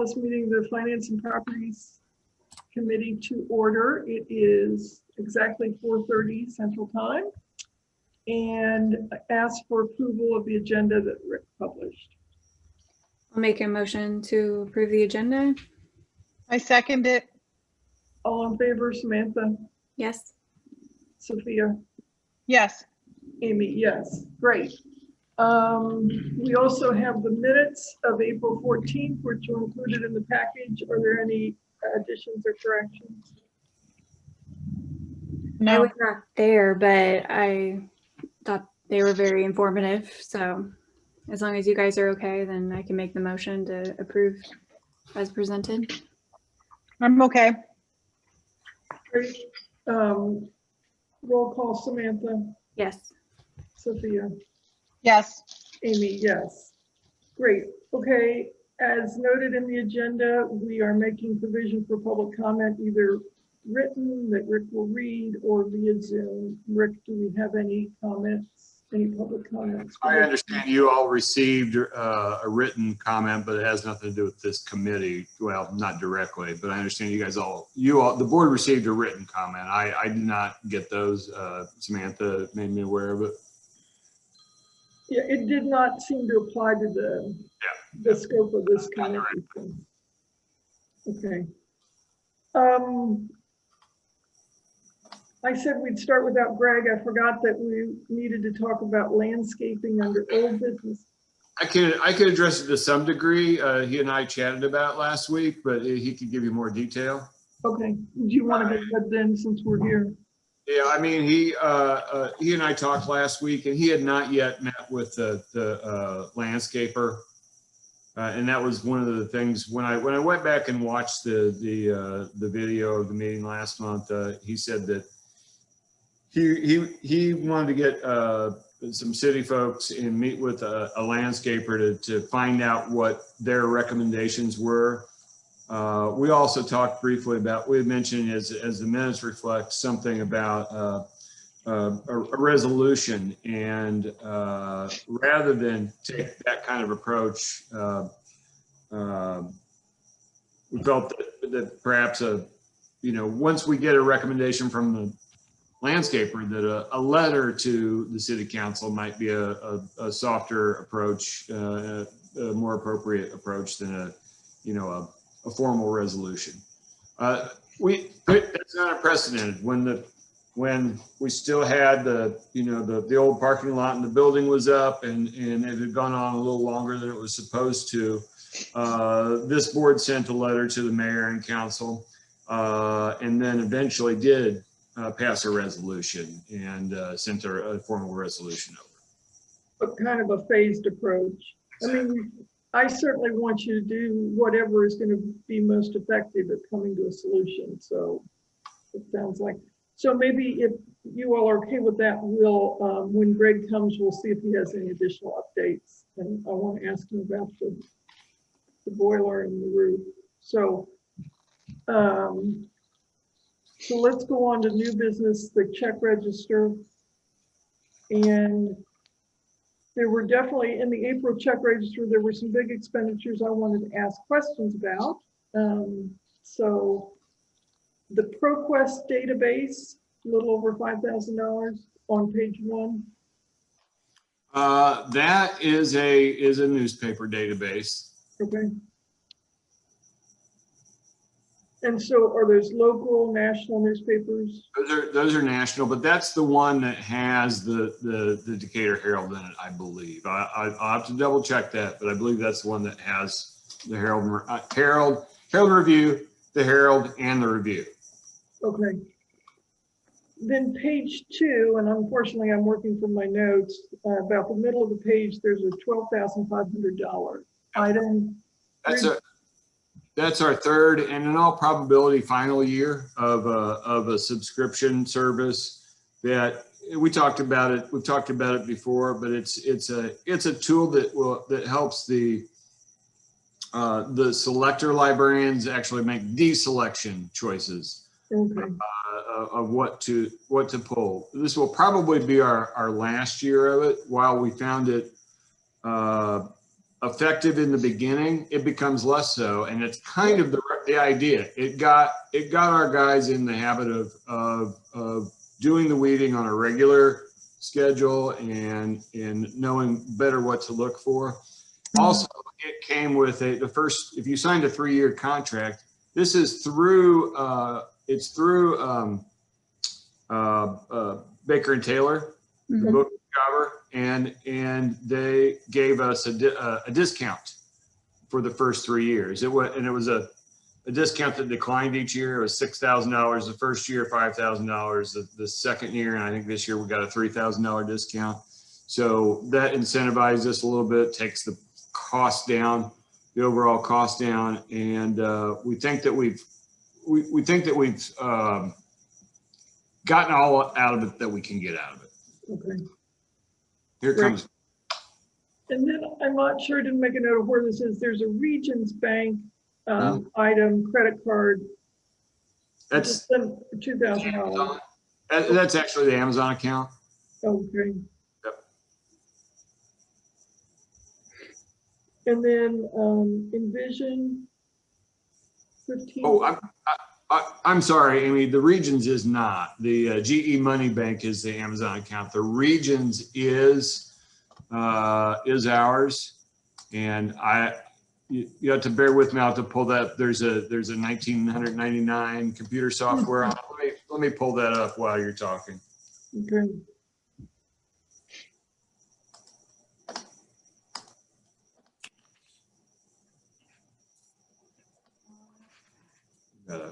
This meeting of the Finance and Properties Committee to order. It is exactly 4:30 Central Time, and ask for approval of the agenda that Rick published. I'll make a motion to approve the agenda. I second it. All in favor, Samantha? Yes. Sophia? Yes. Amy, yes. Great. We also have the minutes of April 14th, which are included in the package. Are there any additions or corrections? I No. was not there, but I thought they were very informative. So as long as you guys are okay, then I can make the motion to approve as presented. I'm okay. Great. Roll call, Samantha, Yes. Sophia, Yes. Amy, yes. Great. Okay. As noted in the agenda, we are making provision for public comment, either written that Rick will read or via Zoom. Rick, do we have any comments, any public comments? I understand you all received a written comment, but it has nothing to do with this committee. Well, not directly, but I understand you guys all, the board received a written comment. I did not get those. Samantha made me aware of it. Yeah, it did not seem to apply to the scope of this committee. Okay. I said we'd start without Greg. I forgot that we needed to talk about landscaping under old business. I could address it to some degree. He and I chatted about it last week, but he could give you more detail. Okay. Do you want to get that then since we're here? Yeah, I mean, he and I talked last week, and he had not yet met with the landscaper, and that was one of the things when I went back and watched the video of the meeting last month. He said that he wanted to get some city folks and meet with a landscaper to find out what their recommendations were. We also talked briefly about, we had mentioned as the minutes reflect, something about a resolution, and rather than take that kind of approach, we felt that perhaps once we get a recommendation from the landscaper, that a letter to the city council might be a softer approach, a more appropriate approach than a formal resolution. That's not unprecedented. When we still had the old parking lot and the building was up and it had gone on a little longer than it was supposed to, this board sent a letter to the mayor and council, and then eventually did pass a resolution and sent a formal resolution over. But kind of a phased approach. I mean, I certainly want you to do whatever is going to be most effective at coming to a solution. So it sounds like, so maybe if you all are okay with that, we'll, when Greg comes, we'll see if he has any additional updates. And I want to ask him about the boiler and the roof. So, so let's go on to new business, the check register. And there were definitely, in the April check register, there were some big expenditures I wanted to ask questions about. So the ProQuest database, a little over $5,000 on page 1. That is a newspaper database. Okay. And so are those local, national newspapers? Those are national, but that's the one that has the Decatur Herald in it, I believe. I'll have to double check that, but I believe that's the one that has the Herald Review, the Herald, and the Review. Okay. Then page 2, and unfortunately I'm working from my notes, about the middle of the page, there's a $12,500 item. That's our third and in all probability final year of a subscription service that we talked about it. We've talked about it before, but it's a tool that helps the selector librarians actually make deselection choices. Okay. Of what to pull. This will probably be our last year of it, while we found it effective in the beginning, it becomes less so, and it's kind of the idea. It got our guys in the habit of doing the weeding on a regular schedule and knowing better what to look for. Also, it came with the first, if you signed a 3-year contract, this is through it's through Baker and Taylor, the book cover, and they gave us a discount for the first 3 years. It was a discount that declined each year. It was $6,000 the first year, $5,000 the second year, and I think this year we got a $3,000 discount. So that incentivized us a little bit, takes the cost down, the overall cost down, and we think that we've gotten all out of it that we can get out of it. Okay. Here it comes. And then I'm not sure, I didn't make a note of where this is. There's a Regions Bank item, credit card. That's $2,000. That's actually the Amazon account. Okay. Yep. And then Envision 15. Oh, I'm sorry, Amy. The Regions is not. The GE Money Bank is the Amazon account. The Regions is ours, and you have to bear with me. I'll have to pull that. There's a 1999 computer software. Let me pull that up while you're talking. Okay.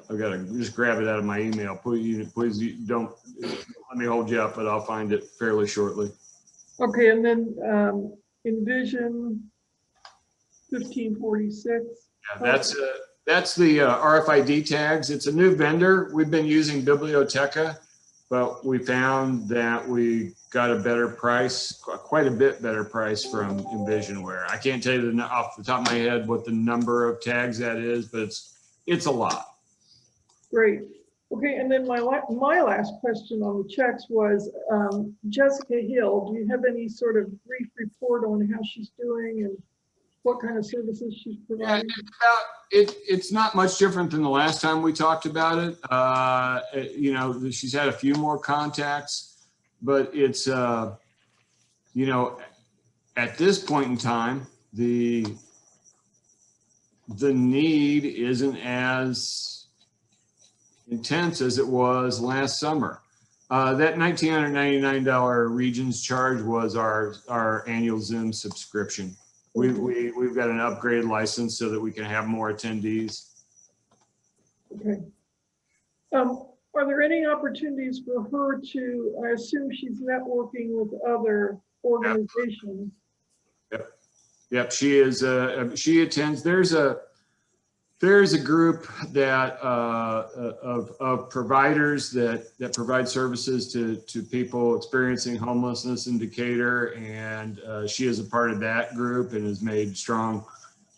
I've got to just grab it out of my email. Please don't let me hold you up, but I'll find it fairly shortly. Okay, and then Envision 1546. Yeah, that's the RFID tags. It's a new vendor. We've been using Biblioteca, but we found that we got a better price, quite a bit better price from Envisionware. I can't tell you off the top of my head what the number of tags that is, but it's a lot. Great. Okay, and then my last question on the checks was Jessica Hill. Do you have any sort of brief report on how she's doing and what kind of services she's providing? It's not much different than the last time we talked about it. You know, she's had a few more contacts, but it's you know, at this point in time, the need isn't as intense as it was last summer. That $1,999 Regions charge was our annual Zoom subscription. We've got an upgraded license so that we can have more attendees. Okay. Are there any opportunities for her to, I assume she's networking with other organizations? Yep, she is. She attends. There's a group that of providers that provide services to people experiencing homelessness in Decatur, and she is a part of that group and has made strong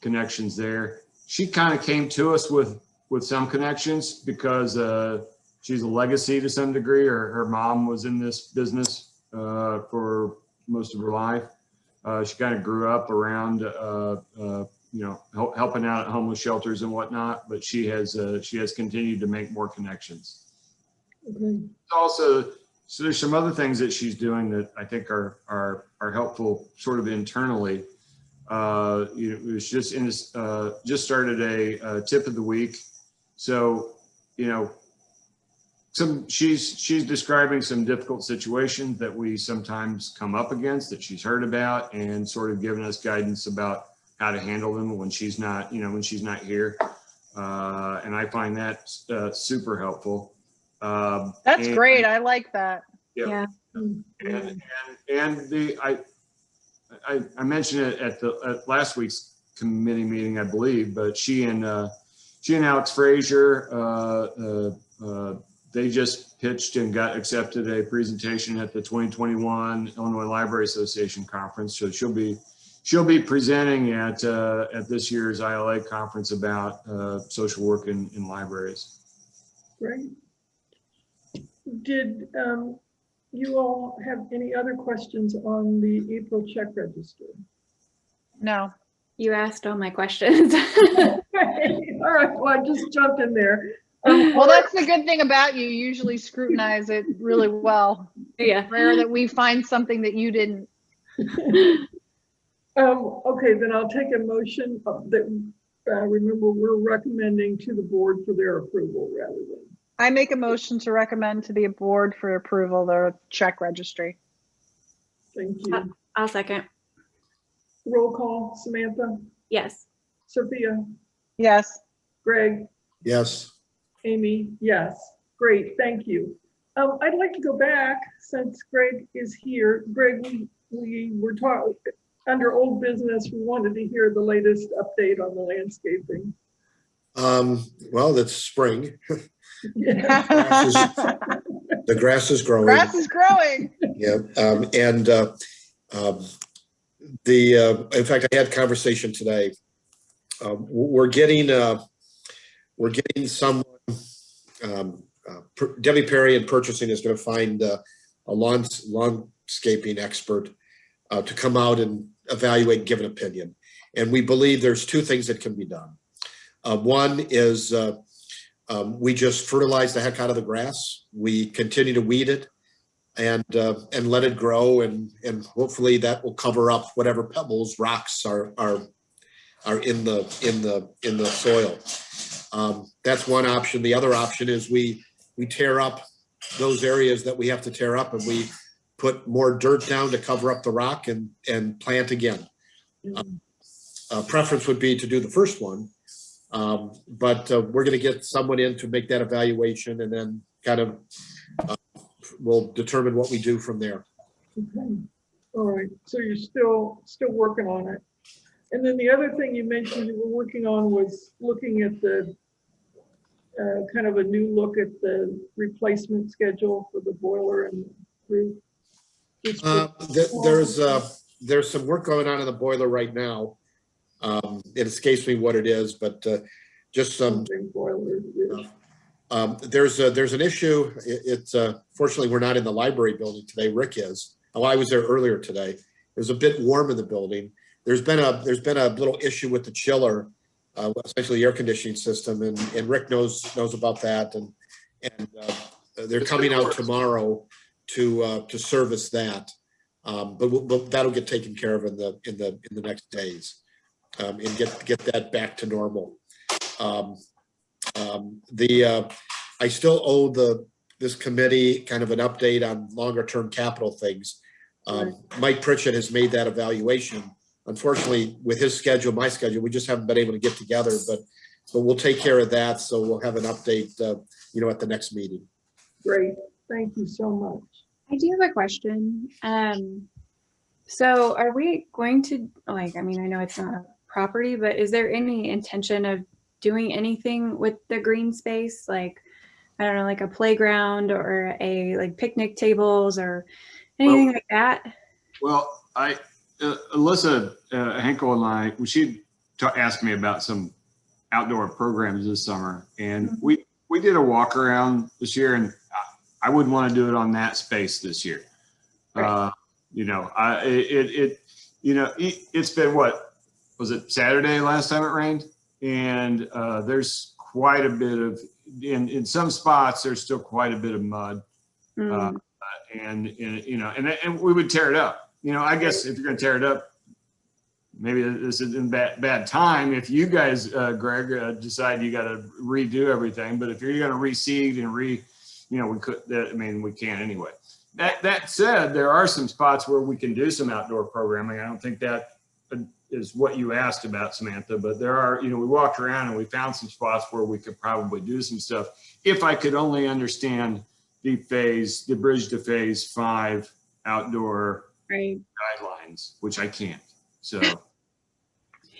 connections there. She kind of came to us with some connections because she's a legacy to some degree. Her mom was in this business for most of her life. She kind of grew up around you know, helping out at homeless shelters and whatnot, but she has continued to make more connections. Okay. Also, so there's some other things that she's doing that I think are helpful, sort of internally. You know, it was just started a tip of the week. So, you know, she's describing some difficult situations that we sometimes come up against that she's heard about, and sort of giving us guidance about how to handle them when she's not, you know, when she's not here. And I find that super helpful. That's great. I like that. Yeah. And I mentioned it at last week's committee meeting, I believe, but she and Alex Frazier, they just pitched and got accepted a presentation at the 2021 Illinois Library Association conference. So she'll be presenting at this year's ILA conference about social work in libraries. Great. Did you all have any other questions on the April check register? No. You asked all my questions. All right, well, I just jumped in there. Well, that's the good thing about you. You usually scrutinize it really well. Yeah. Rare that we find something that you didn't. Okay, then I'll take a motion that, remember, we're recommending to the board for their approval rather than. I make a motion to recommend to the board for approval the check registry. Thank you. I'll second. Roll call, Samantha, Yes. Sophia, Yes. Greg, Yes. Amy, yes. Great, thank you. I'd like to go back since Greg is here. Greg, we were talking under old business. We wanted to hear the latest update on the landscaping. Well, that's spring. Yeah. The grass is growing. Grass is growing. Yeah, in fact, I had a conversation today. We're getting someone. Debbie Perry in purchasing is going to find a landscaping expert to come out and evaluate, and give an opinion. And we believe there's two things that can be done. One is we just fertilize the heck out of the grass. We continue to weed it and let it grow, and hopefully that will cover up whatever pebbles, rocks are in the soil. That's one option. The other option is we tear up those areas that we have to tear up, and we put more dirt down to cover up the rock and plant again. Preference would be to do the first one, but we're going to get someone in to make that evaluation, and then kind of we'll determine what we do from there. Okay. All right. So you're still working on it. And then the other thing you mentioned you were working on was looking at the kind of a new look at the replacement schedule for the boiler and roof. There's some work going on in the boiler right now. It escapes me what it is, but just some. Boiler. There's an issue. It's fortunately we're not in the library building today. Rick is. Oh, I was there earlier today. It was a bit warm in the building. There's been a little issue with the chiller, essentially the air conditioning system, and Rick knows about that, and they're coming out tomorrow to service that, but that'll get taken care of in the next days, and get that back to normal. I still owe this committee kind of an update on longer term capital things. Mike Pritchett has made that evaluation. Unfortunately, with his schedule, my schedule, we just haven't been able to get together, but we'll take care of that. So we'll have an update, at the next meeting. Great. Thank you so much. I do have a question. So are we going to, I know it's not a property, but is there any intention of doing anything with the green space? Like, I don't know, like a playground or like picnic tables or anything like that? Well, Alyssa Henkel and I, she asked me about some outdoor programs this summer, and we did a walk around this year, and I wouldn't want to do it on that space this year. Right. It's been what was it Saturday last time it rained, and there's quite a bit of in some spots there's still quite a bit of mud, and we would tear it up. I guess if you're going to tear it up, maybe this isn't bad time. If you guys, Greg, decide you got to redo everything, but if you're going to reseed and we could. We can't anyway. That said, there are some spots where we can do some outdoor programming. I don't think that is what you asked about, Samantha, but there are. We walked around and we found some spots where we could probably do some stuff. If I could only understand the bridge to phase 5 outdoor guidelines, which I can't. So,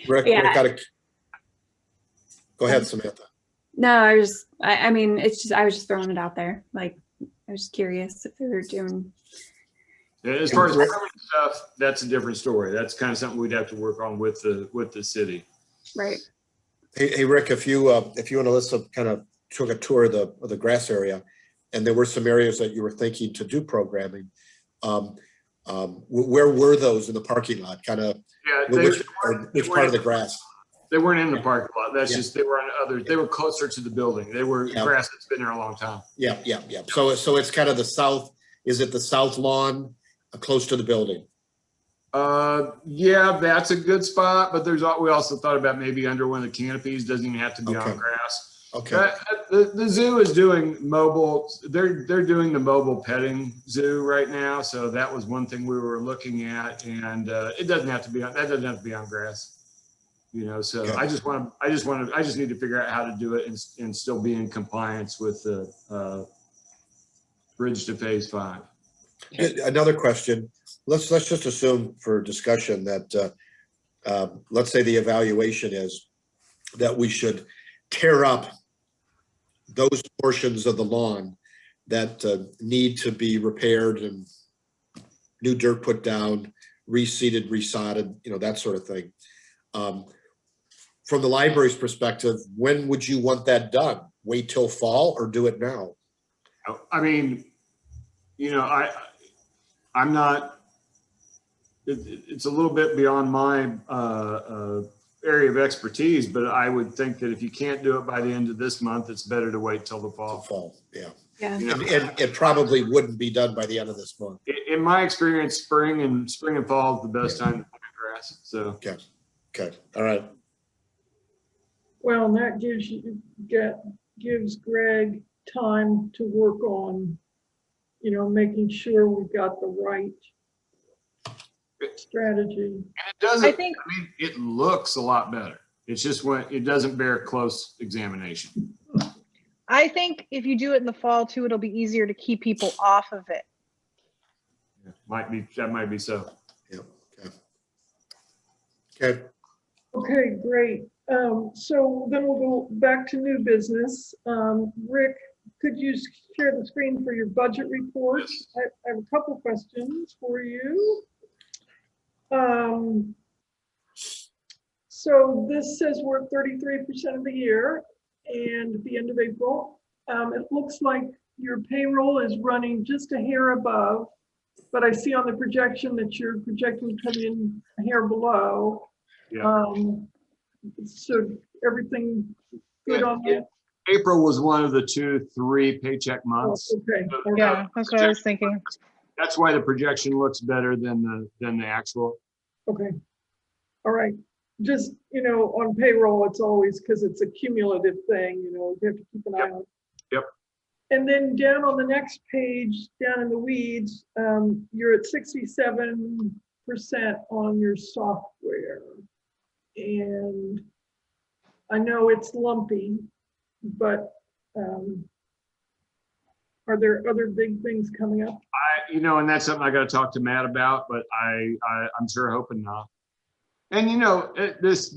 Rick, go ahead, Samantha. No, I was just throwing it out there. Like, I was just curious if they were doing. As far as permanent stuff, that's a different story. That's kind of something we'd have to work on with the city. Right. Hey, Rick, if you and Alyssa kind of took a tour of the grass area, and there were some areas that you were thinking to do programming, Where were those in the parking lot? Kind of, Yeah, which part of the grass? they weren't in the parking lot. That's Yeah. just, they were on other, they were closer to the building. They were Yeah. grass that's been there a long time. Yeah. So it's kind of the south, is it the south lawn close to the building? Yeah, that's a good spot, but we also thought about maybe under one of the canopies. Doesn't even have to be Okay. on grass. Okay. The zoo is doing mobile, they're doing the mobile petting zoo right now. So that was one thing we were looking at, and it doesn't have to be on, that doesn't have to be on grass. You know, so Okay. I just need to figure out how to do it and still be in compliance with the bridge to phase 5. Another question. Let's just assume for discussion that, let's say the evaluation is that we should tear up those portions of the lawn that need to be repaired and new dirt put down, reseeded, resodded, you know, that sort of thing. From the library's perspective, when would you want that done? Wait till fall or do it now? I mean, you know, I'm not, it's a little bit beyond my area of expertise, but I would think that if you can't do it by the end of this month, it's better to wait till the fall. Yeah. Yeah. You know, And it probably wouldn't be done by the end of this month. in my experience, spring and fall is the best time to plant grass. So Okay, all right. Well, and that gives Greg time to work on, you know, making sure we've got the right strategy. and it doesn't. I think- I mean, it looks a lot better. It's just when it doesn't bear close examination. I think if you do it in the fall too, it'll be easier to keep people off of it. Yeah, that might be so. Yeah. Okay. Okay, great. So then we'll go back to new business. Rick, could you share the screen for your budget report? I have a couple questions for you. So this says we're at 33% of the year, and at the end of April, it looks like your payroll is running just a hair above, but I see on the projection that you're projecting to come in a hair below. Yeah. So everything good on that? April was one of the 2-3 paycheck Oh, months. okay. So Yeah, that's what I was thinking. that's why the projection looks better than the actual. Okay. All right. Just, you know, on payroll, it's always because it's a cumulative thing, you know, you have to keep an eye on. Yep. And then down on the next page, down in the weeds, you're at 67% on your software. And I know it's lumpy, but are there other big things coming up? You know, and that's something I got to talk to Matt about, but I'm sure hoping not. And you know, this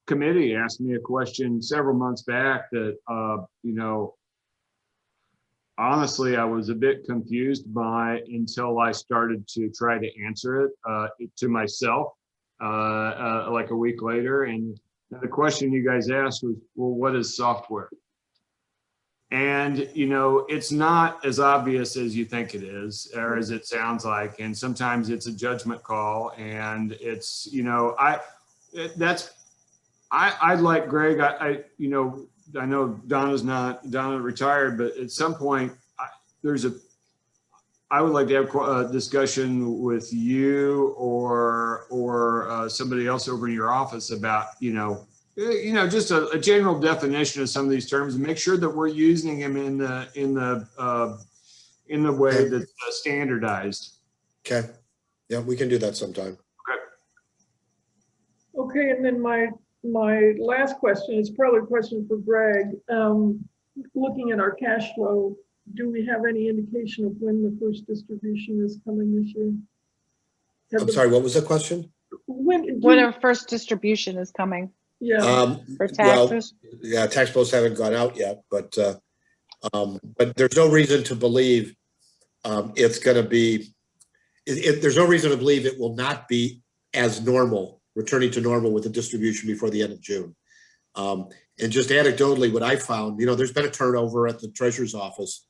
committee asked me a question several months back that you know, honestly, I was a bit confused by until I started to try to answer it to myself like a week later. And the question you guys asked was, well, what is software? And, you know, it's not as obvious as you think it is, or as it sounds like. And sometimes it's a judgment call. And it's, you know, I'd like Greg, you know, I know Donna retired, but at some point I would like to have a discussion with you or somebody else over in your office about, you know, just a general definition of some of these terms, and make sure that we're using them in the way that's standardized. Okay. Yeah, we can do that sometime. Okay, and then my last question is probably a question for Greg. Looking at our cash flow, do we have any indication of when the first distribution is coming this year? I'm sorry, what was the question? When Our first distribution is coming yeah, for Well, taxes. yeah, tax bills haven't gone out yet, but there's no reason to believe it's going to be, there's no reason to believe it will not be as normal, returning to normal with the distribution before the end of June. And just anecdotally, what I found, you know, there's been a turnover at the treasurer's office.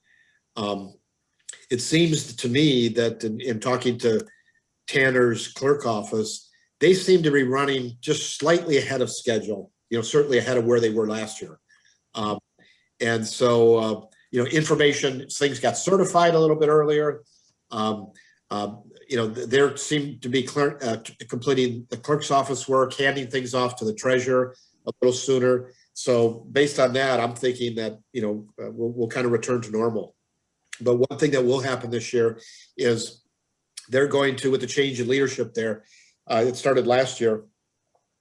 it seems to me that in talking to Tanner's clerk office, they seem to be running just slightly ahead of schedule, certainly ahead of where they were last year. And so, information, things got certified a little bit earlier. There seemed to be completing the clerk's office work, handing things off to the treasurer a little sooner. So based on that, I'm thinking that, we'll kind of return to normal. But one thing that will happen this year is they're going to, with the change in leadership there, it started last year,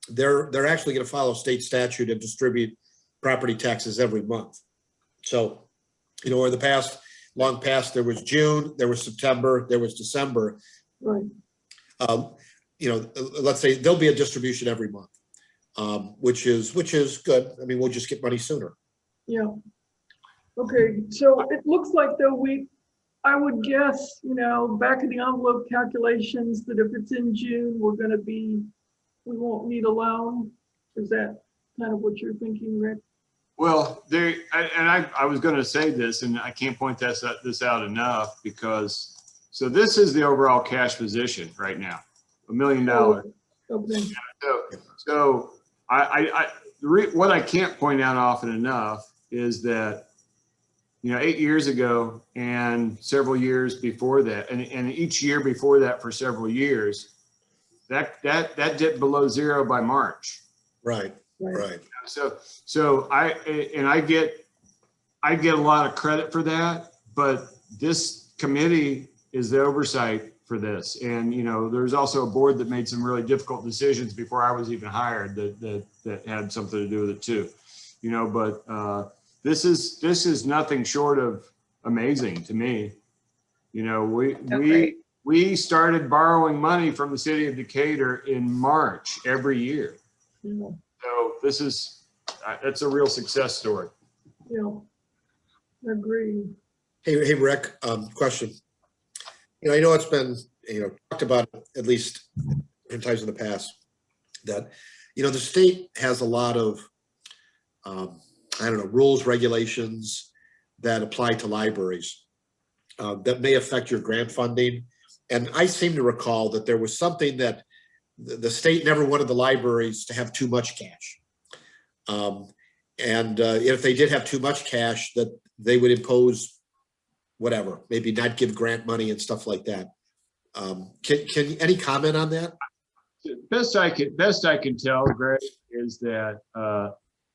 they're actually going to follow state statute and distribute property taxes every month. So, in the long past, there was June, there was September, there was December. Right. Let's say there'll be a distribution every month, which is good. I mean, we'll just get money sooner. Yeah. Okay, so it looks like though I would guess, back of the envelope calculations that if it's in June, we won't need a loan. Is that kind of what you're thinking, Rick? Well, I was going to say this, and I can't point this out enough, because so this is the overall cash position right now, $1 million. Okay. So what I can't point out often enough is that 8 years ago and several years before that, and each year before that for several years, that dipped below zero by March. Right. So I get a lot of credit for that, but this committee is the oversight for this. And, there's also a board that made some really difficult decisions before I was even hired that had something to do with it too, but this is nothing short of amazing to me. We started borrowing money from the city of Decatur in March every year. Yeah. So it's a real success story. Yeah. Agree. Hey, Rick, question. I know it's been, talked about at least different times in the past that, the state has a lot of, rules, regulations that apply to libraries that may affect your grant funding. And I seem to recall that there was something that the state never wanted the libraries to have too much cash. And if they did have too much cash, that they would impose whatever, maybe not give grant money and stuff like that. Can any comment on that? Best I can tell, Greg, is that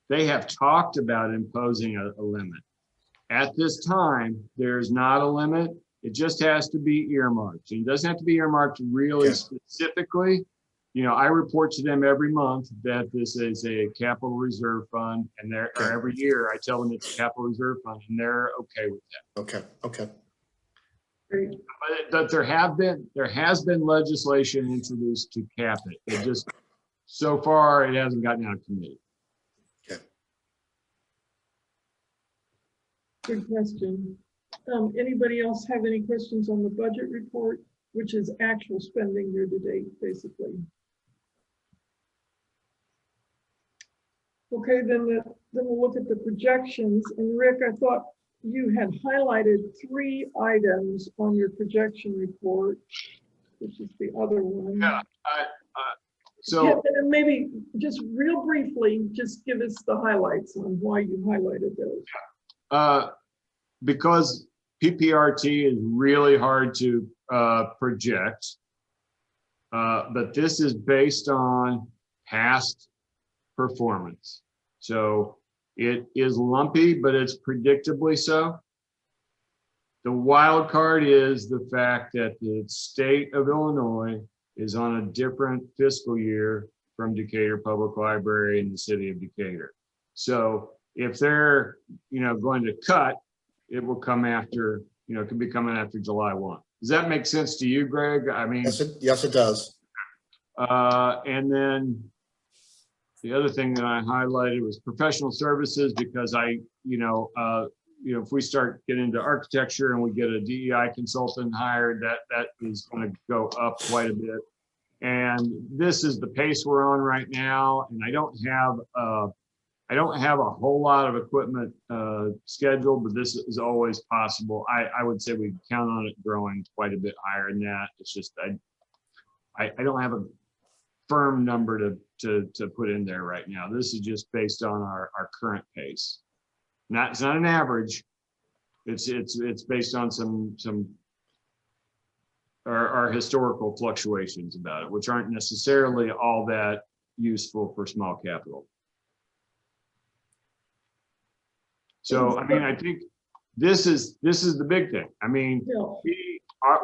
they have talked about imposing a limit. At this time, there's not a limit. It just has to be earmarked. And it doesn't have to be earmarked really specifically. I report to them every month that this is a capital reserve fund, and or every year I tell them it's a capital reserve fund, and they're okay with that. Okay. Great. But there has been legislation introduced to cap it. It just, so far, it hasn't gotten out of committee. Okay. Good question. Anybody else have any questions on the budget report, which is actual spending year to date, basically? Okay, then we'll look at the projections. And Rick, I thought you had highlighted 3 items on your projection report, which is the other one. Yeah. And maybe just real briefly, just give us the highlights on why you highlighted those. Because PPRT is really hard to project, but this is based on past performance. So it is lumpy, but it's predictably so. The wild card is the fact that the state of Illinois is on a different fiscal year from Decatur Public Library and the city of Decatur. So if they're, going to cut, it will come after, it could be coming after July 1. Does that make sense to you, Greg? I mean, yes, it does. And then the other thing that I highlighted was professional services, because if we start getting into architecture and we get a DEI consultant hired, that is going to go up quite a bit. And this is the pace we're on right now. And I don't have I don't have a whole lot of equipment scheduled, but this is always possible. I would say we count on it growing quite a bit higher than that. It's just I don't have a firm number to put in there right now. This is just based on our current pace. It's not an average. It's based on some our historical fluctuations about it, which aren't necessarily all that useful for small capital. So, I mean, I think this is the big thing. I mean, Yeah.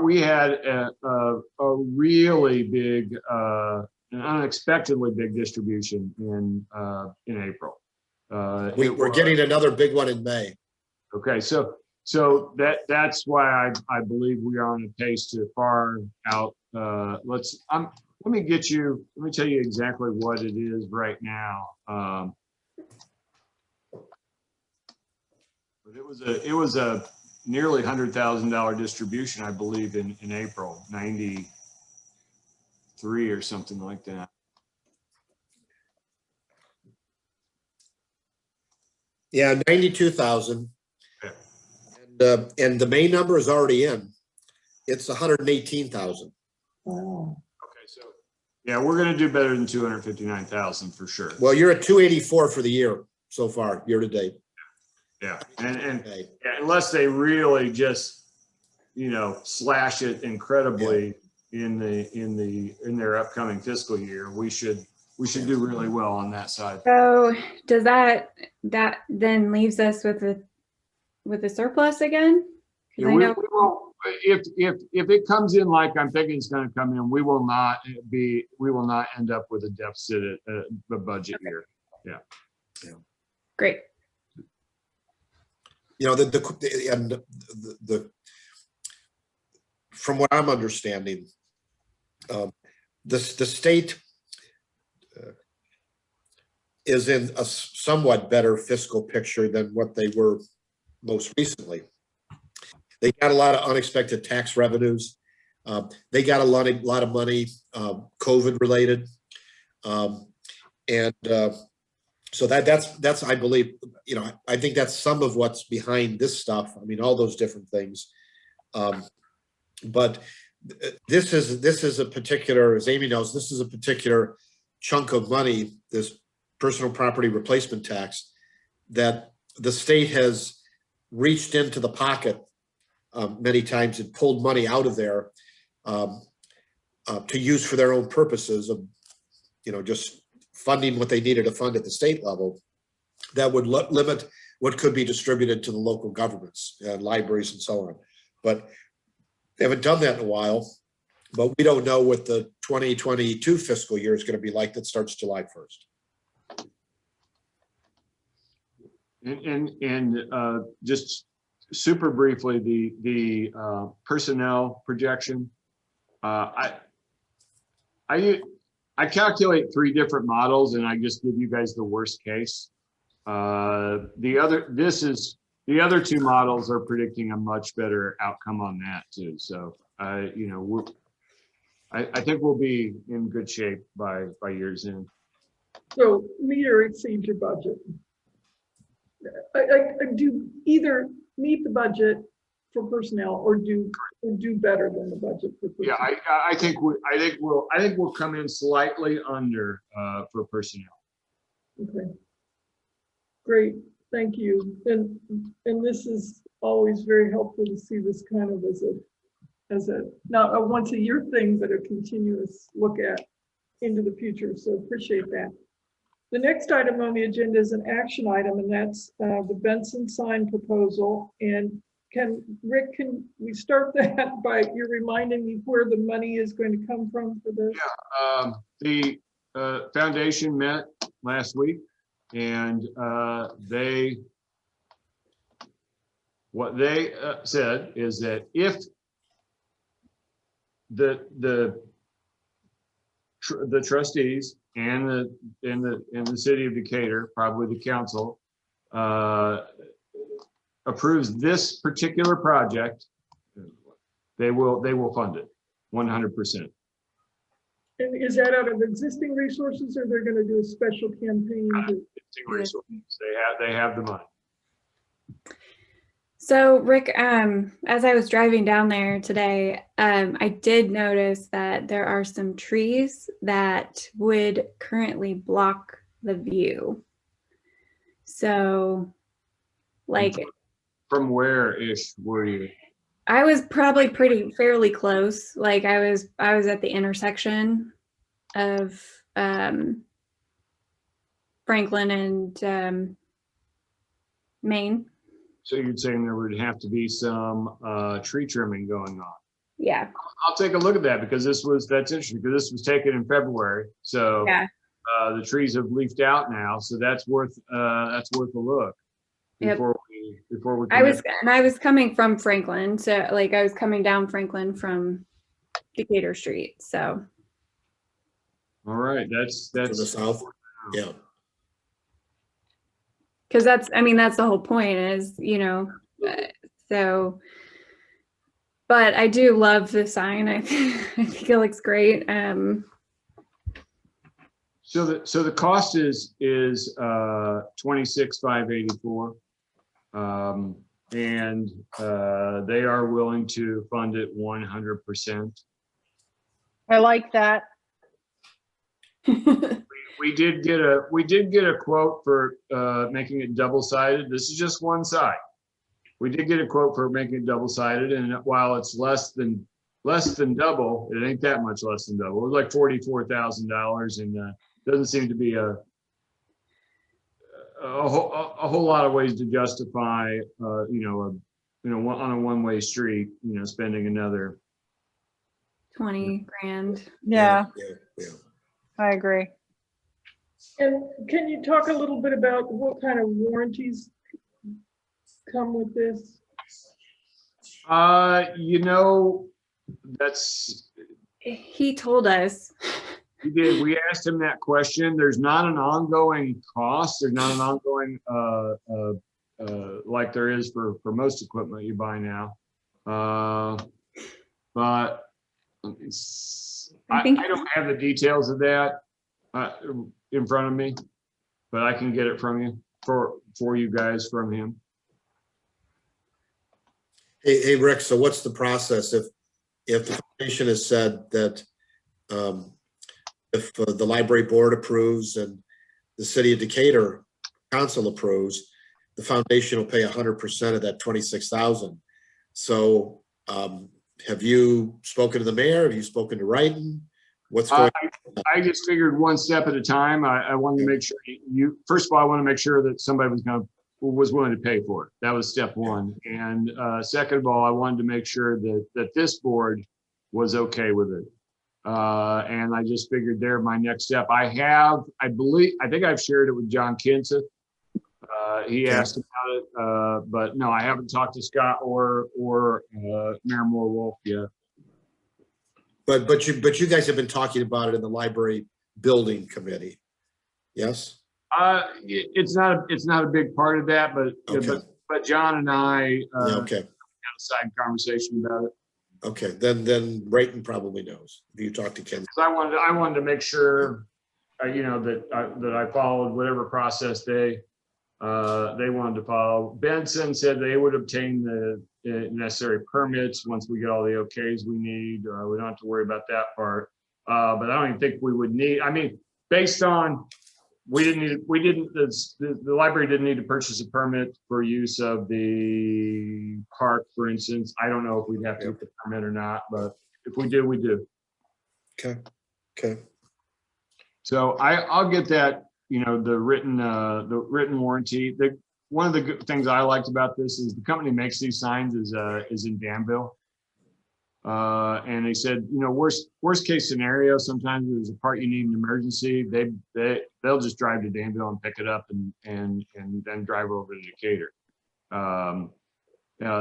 we had a really big, an unexpectedly big distribution in April. We're getting another big one in May. Okay, so that's why I believe we are on a pace to far out. Let me tell you exactly what it is right now. But it was a nearly $100,000 distribution, I believe, in April, 93 or something like that. Yeah, 92,000. Okay. And the main number is already in. It's 118,000. Wow. Okay, so yeah, we're going to do better than 259,000 for sure. Well, you're at 284 for the year so far, year to date. Yeah, and Okay. yeah, unless they really just, slash it incredibly in their upcoming fiscal year, we should do really well on that side. So does that then leaves us with a surplus again? Yeah, I we know will, if it comes in like I'm thinking it's going to come in, we will not end up with a deficit at the budget year. Yeah. great. From what I'm understanding, the state is in a somewhat better fiscal picture than what they were most recently. They got a lot of unexpected tax revenues. They got a lot of money, COVID related. So that's, I believe, I think that's some of what's behind this stuff. I mean, all those different things. But this is a particular, as Amy knows, this is a particular chunk of money, this personal property replacement tax, that the state has reached into the pocket many times and pulled money out of there to use for their own purposes of, just funding what they needed to fund at the state level that would limit what could be distributed to the local governments and libraries and so on. But they haven't done that in a while, but we don't know what the 2022 fiscal year is going to be like that starts July 1st. And just super briefly, the personnel projection, I calculate 3 different models and I just give you guys the worst case. The other 2 models are predicting a much better outcome on that too. So, I think we'll be in good shape by year's end. So meet or exceed your budget. I do either meet the budget for personnel or do better than the budget for personnel. Yeah, I think we'll come in slightly under for personnel. Okay. Great, thank you. And this is always very helpful to see this kind of as a not a once a year thing, but a continuous look at into the future. So appreciate that. The next item on the agenda is an action item, and that's the Benson sign proposal. And Rick, can we start that by you reminding me where the money is going to come from for this? Yeah, the foundation met last week, and what they said is that if the trustees and the city of Decatur, probably the council, approves this particular project, they will fund it 100%. And is that out of existing resources, or they're gonna do a special campaign to? They have the money. So Rick, as I was driving down there today, I did notice that there are some trees that would currently block the view. So, like, From where ish were you? I was probably fairly close. Like I was at the intersection of Franklin and Maine. So you're saying there would have to be some tree trimming going on. Yeah. I'll take a look at that because that's interesting because this was taken in February. So Yeah. the trees have leafed out now. So that's worth a look Yep. before we I was coming from Franklin, so like I was coming down Franklin from Decatur Street. So All right, To the south, yeah. because that's the whole point is, so, but I do love the sign. I think it looks great. So the cost is 26,584, and they are willing to fund it 100%. I like that. We did get a quote for making it double-sided. This is just one side. We did get a quote for making it double-sided, and while it's less than double, it ain't that much less than double. It was like $44,000, and doesn't seem to be a whole lot of ways to justify, on a one-way street, spending another. 20 grand. Yeah, Yeah. I agree. And can you talk a little bit about what kind of warranties come with this? That's, He told us. we did. We asked him that question. There's not an ongoing cost. There's not an ongoing, like there is for most equipment you buy now. But I don't have the details of that in front of me, but I can get it from you for you guys from him. Hey, Rick, so what's the process if the foundation has said that if the library board approves and the city of Decatur council approves, the foundation will pay 100% of that 26,000. So have you spoken to the mayor? Have you spoken to Wrighton? What's going on? I just figured one step at a time. I wanted to make sure first of all, I want to make sure that somebody was willing to pay for it. That was step one. And second of all, I wanted to make sure that this board was okay with it. And I just figured there, my next step. I think I've shared it with John Kinseth. He asked about it, but no, I haven't talked to Scott or Mayor Moore-Wolf yet. But you guys have been talking about it in the library building committee, yes? It's not a big part of that, but Okay. but John and I Okay. had a side conversation about it. Okay, then Wrighton probably knows. If you talk to Ken. So I wanted to make sure, that I followed whatever process they wanted to follow. Benson said they would obtain the necessary permits once we get all the okays we need. We don't have to worry about that part. But I don't even think we would need. I mean, based on the library didn't need to purchase a permit for use of the park, for instance. I don't know if we'd have to get the permit or not, but if we do, we do. Okay. So I'll get that, the written warranty. One of the good things I liked about this is the company makes these signs is in Danville. And they said, worst case scenario, sometimes there's a part you need an emergency. They'll just drive to Danville and pick it up and then drive over to Decatur.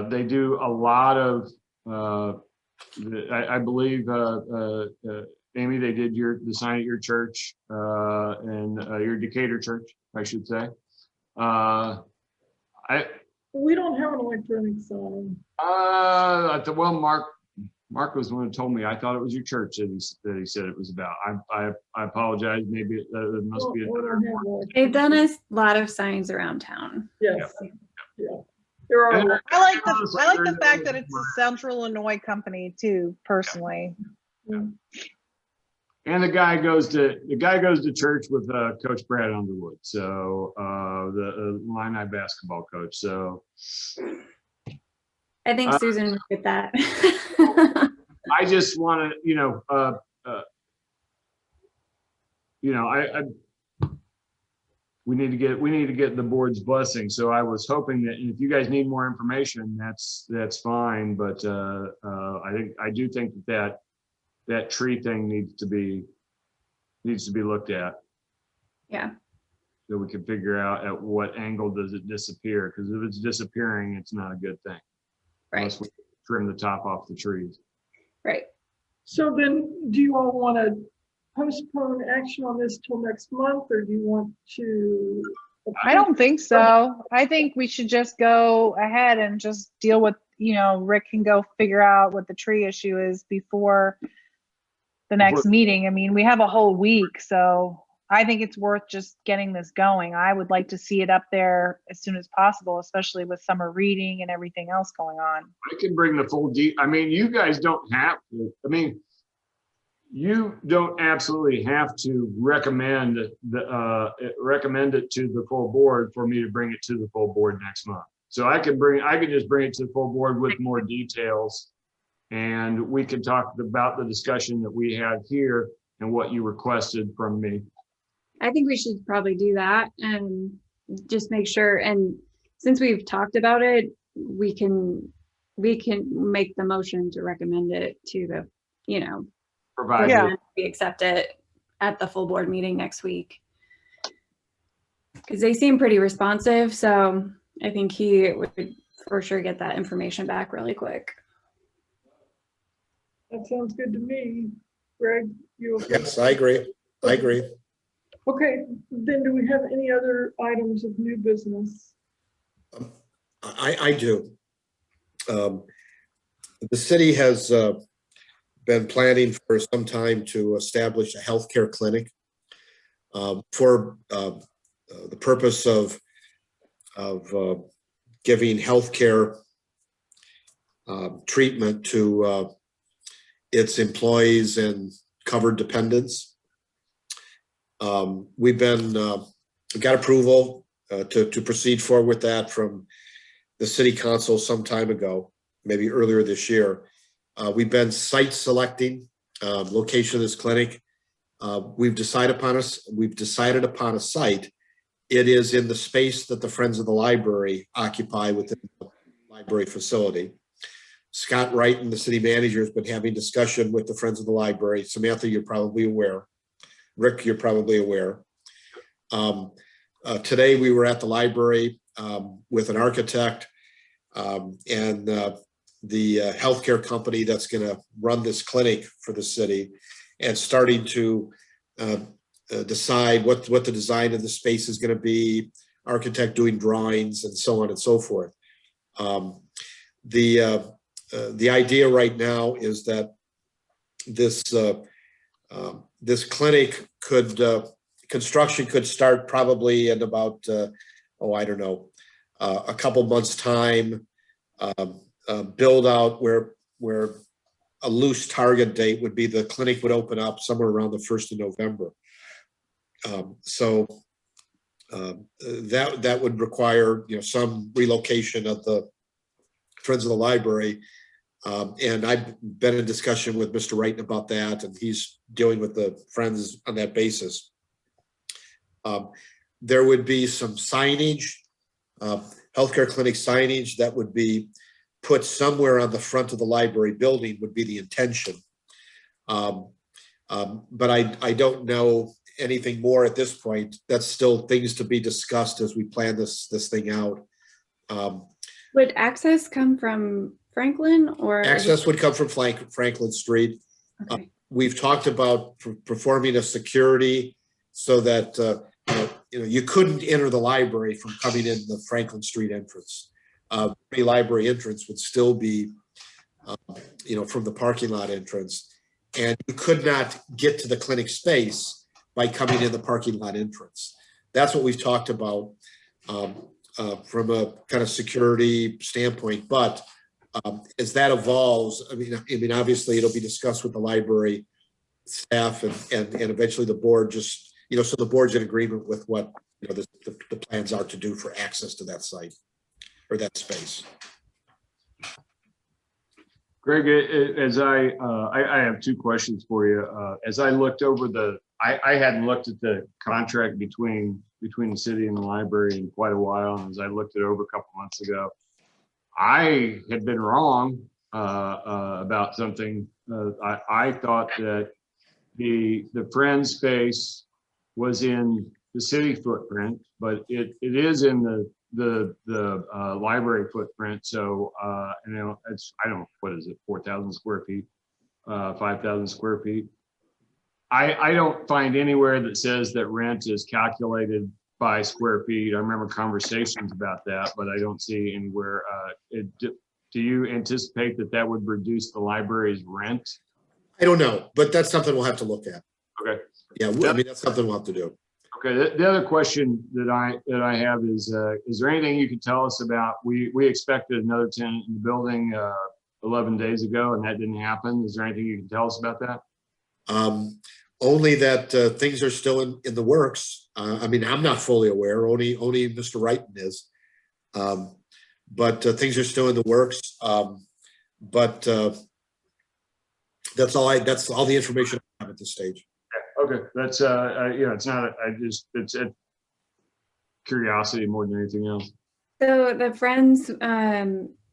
They do a lot of, I believe, Amy, they did the sign at your church and your Decatur church, I should say. We don't have an electronic sign. Well, Mark was the one who told me. I thought it was your church that he said it was about. I apologize. Maybe it must be another. They've done a lot of signs around town. Yes, yeah. There are. And I like the fact that it's a Central Illinois company too, personally. And the guy goes to church with Coach Brad Underwood, so the Illini basketball coach. So I think Susan would get that. I just want to, we need to get the board's blessing. So I was hoping that if you guys need more information, that's fine. But I do think that tree thing needs to be looked at. Yeah. So we can figure out at what angle does it disappear? Because if it's disappearing, it's not a good thing. Right. Unless we trim the top off the trees. Right. So then, do you all want to postpone action on this till next month, or do you want to? I don't think so. I think we should just go ahead and just deal with, Rick can go figure out what the tree issue is before the next meeting. I mean, we have a whole week, so I think it's worth just getting this going. I would like to see it up there as soon as possible, especially with summer reading and everything else going on. I can bring the full I mean, you guys don't have to. I mean, you don't absolutely have to recommend it to the full board for me to bring it to the full board next month. So I can just bring it to the full board with more details, and we can talk about the discussion that we had here and what you requested from me. I think we should probably do that and just make sure. And since we've talked about it, we can make the motion to recommend it to the, Provide Yeah. we accept it at the full board meeting next week. Because they seem pretty responsive. So I think he would for sure get that information back really quick. That sounds good to me. Greg, you okay? Yes, I agree. Okay, then do we have any other items of new business? I do. The city has been planning for some time to establish a healthcare clinic for the purpose of giving healthcare treatment to its employees and covered dependents. We got approval to proceed forward with that from the city council some time ago, maybe earlier this year. We've been site selecting location of this clinic. We've decided upon a site. It is in the space that the Friends of the Library occupy within the library facility. Scott Wright and the city manager has been having discussion with the Friends of the Library. Samantha, you're probably aware. Rick, you're probably aware. Today we were at the library with an architect and the healthcare company that's going to run this clinic for the city, and starting to decide what the design of the space is going to be, architect doing drawings and so on and so forth. The idea right now is that this clinic construction could start probably in about, a couple months' time, build out where a loose target date would be the clinic would open up somewhere around the 1st of November. That would require, some relocation of the Friends of the Library. And I've been in discussion with Mr. Wright about that, and he's dealing with the Friends on that basis. There would be some signage, healthcare clinic signage that would be put somewhere on the front of the library building would be the intention. But I don't know anything more at this point. That's still things to be discussed as we plan this thing out. Would access come from Franklin or? Access would come from Franklin Street. Okay. We've talked about performing a security so that you couldn't enter the library from coming in the Franklin Street entrance. The library entrance would still be from the parking lot entrance. And you could not get to the clinic space by coming in the parking lot entrance. That's what we've talked about from a kind of security standpoint. But as that evolves, I mean, obviously it'll be discussed with the library staff and eventually the board, just, so the board's in agreement with what, the plans are to do for access to that site or that space. Greg, as I have two questions for you. As I looked over I hadn't looked at the contract between the city and the library in quite a while. And as I looked it over a couple months ago, I had been wrong about something. I thought that the Friends space was in the city footprint, but it is in the library footprint. So it's, I don't know, what is it, 4,000 square feet, 5,000 square feet. I don't find anywhere that says that rent is calculated by square feet. I remember conversations about that, but I don't see anywhere. Do you anticipate that would reduce the library's rent? I don't know, but that's something we'll have to look at. Okay. Yeah, I mean, that's something we'll have to do. Okay. The other question that I have is there anything you can tell us about? We expected another tenant in the building 11 days ago, and that didn't happen. Is there anything you can tell us about that? Only that things are still in the works. I mean, I'm not fully aware. Only Mr. Wrighton is. But things are still in the works. But that's all the information I have at this stage. Okay, that's it's not. It's a curiosity more than anything else. So the Friends,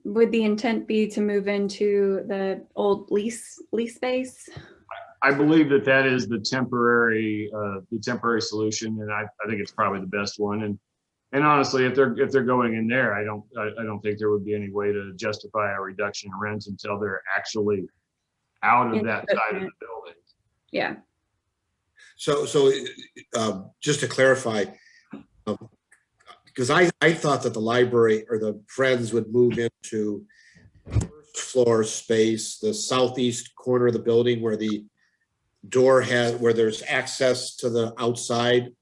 would the intent be to move into the old lease space? I believe that is the temporary solution, and I think it's probably the best one. And honestly, if they're going in there, I don't think there would be any way to justify a reduction in rent until they're actually out of that side of the building. Yeah. So just to clarify, because I thought that the library or the Friends would move into first floor space, the southeast corner of the building where the door where there's access to the outside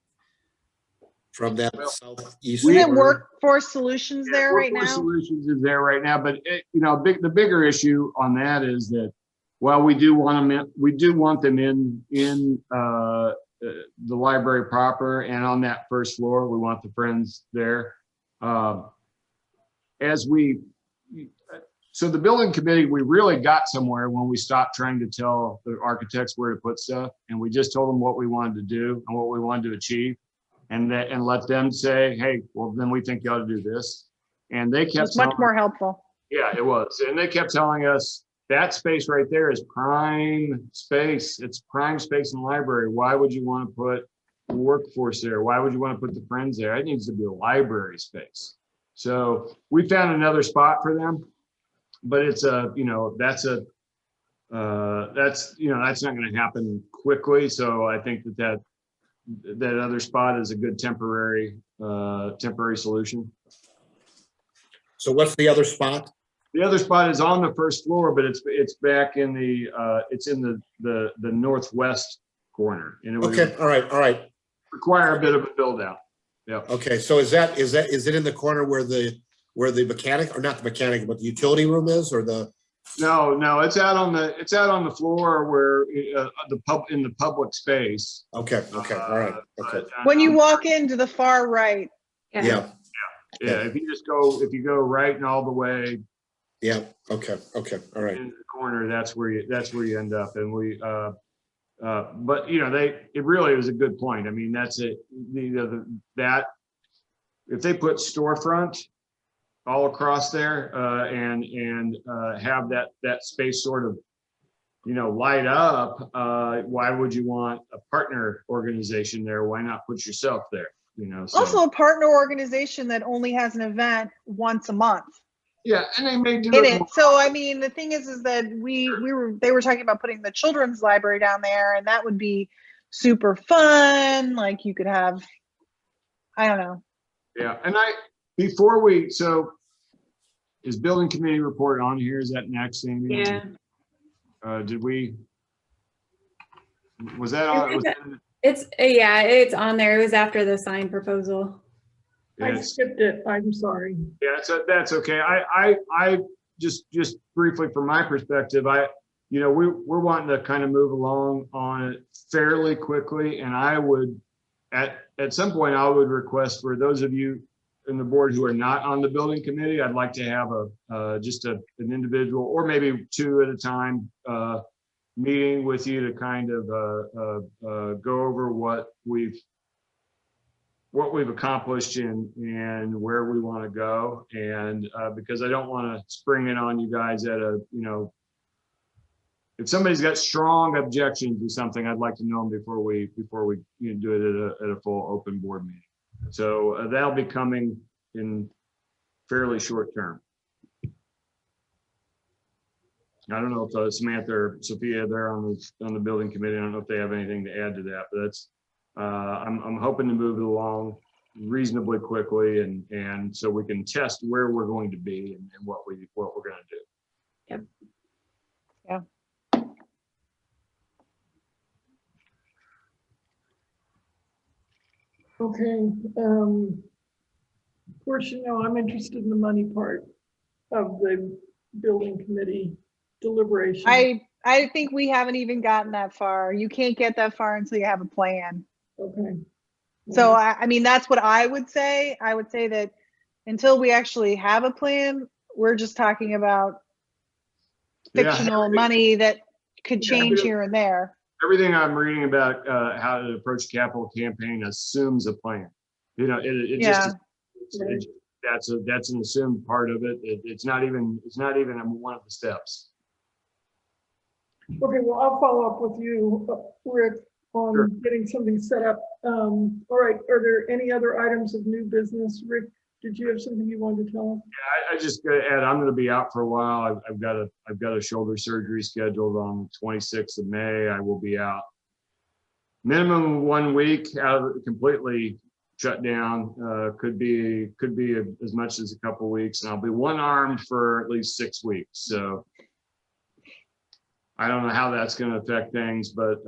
from that southeast. Isn't Workforce Solutions there right now? Workforce Solutions is there right now, but the bigger issue on that is that while we do want them in the library proper and on that first floor, we want the Friends there. So the building committee, we really got somewhere when we stopped trying to tell the architects where to put stuff, and we just told them what we wanted to do and what we wanted to achieve, and let them say, hey, well, then we think you ought to do this. And they kept It's much more helpful. Yeah, it was. And they kept telling us that space right there is prime space. It's prime space in the library. Why would you want to put the workforce there? Why would you want to put the Friends there? It needs to be a library space. So we found another spot for them. But it's that's not going to happen quickly. So I think that other spot is a good temporary solution. So what's the other spot? The other spot is on the first floor, but it's back in it's in the northwest corner. And it would Okay, all right. require a bit of a build out. Yeah. Okay, so is it in the corner where the mechanic, or not the mechanic, but the utility room is, or the? No, it's out on the floor where in the public space. Okay, all right, okay. When you walk into the far right. Yeah. If you go right and all the way. Yeah. Okay. All right. In the corner, that's where you end up, and we. But it really was a good point. I mean, that's it. That if they put storefront all across there and have that space sort of light up, why would you want a partner organization there? Why not put yourself there? So. Also a partner organization that only has an event once a month. Yeah, and they may do it. So I mean, the thing is that they were talking about putting the children's library down there, and that would be super fun. Like you could have, I don't know. Yeah, and is building committee report on here? Is that next, Amy? Yeah. Did we? Was that on? Was that, Yeah, it's on there. It was after the sign proposal. I it's- skipped it. I'm sorry. Yeah, so that's okay. I just briefly from my perspective, we're wanting to kind of move along on it fairly quickly, and I would at some point I would request for those of you in the board who are not on the building committee, I'd like to have an individual or maybe two at a time meeting with you to kind of go over what we've accomplished and where we want to go. And because I don't want to spring it on you guys at if somebody's got strong objections to something, I'd like to know them before we do it at a full open board meeting. So that'll be coming in fairly short term. I don't know if Samantha or Sophia, they're on the building committee. I don't know if they have anything to add to that, but that's I'm hoping to move it along reasonably quickly, and so we can test where we're going to be and what we're going to do. Yep. Yeah. Okay. Of course, I'm interested in the money part of the building committee deliberation. I think we haven't even gotten that far. You can't get that far until you have a plan. Okay. So I mean, that's what I would say. I would say that until we actually have a plan, we're just talking about fictional money that could change here and there. Everything I'm reading about how to approach capital campaign assumes a plan. That's an assumed part of it. It's not even one of the steps. Okay, well, I'll follow up with you, Rick, on Sure. getting something set up. All right, are there any other items of new business? Rick, did you have something you wanted to tell us? I just got to add, I'm going to be out for a while. I've got a shoulder surgery scheduled on the 26th of May. I will be out minimum 1 week, out of completely shut down. Could be as much as a couple weeks, and I'll be one-armed for at least 6 weeks. So I don't know how that's going to affect things, but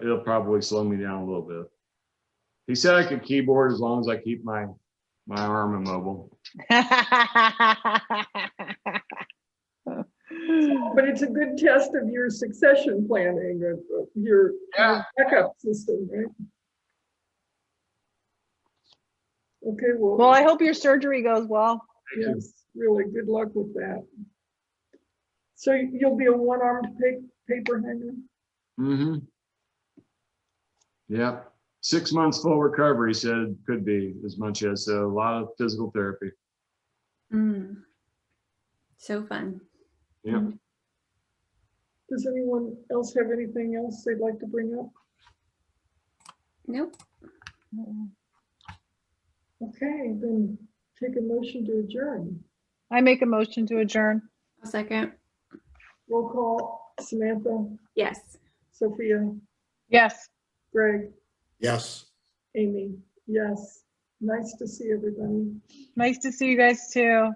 it'll probably slow me down a little bit. He said I could keyboard as long as I keep my arm immobile. But it's a good test of your succession planning, of your backup system, right? Okay, Well, I hope your surgery goes well. yes, really good luck with that. So you'll be a one-armed paper hanger? Mm-hmm. Yep. 6 months full recovery, said could be as much as a lot of physical therapy. So fun. Yep. Does anyone else have anything else they'd like to bring up? Nope. Okay, then take a motion to adjourn. I make a motion to adjourn. A second. Roll call, Samantha, Yes. Sophia, Yes. Greg, Yes. Amy, yes. Nice to see everybody. Nice to see you guys too.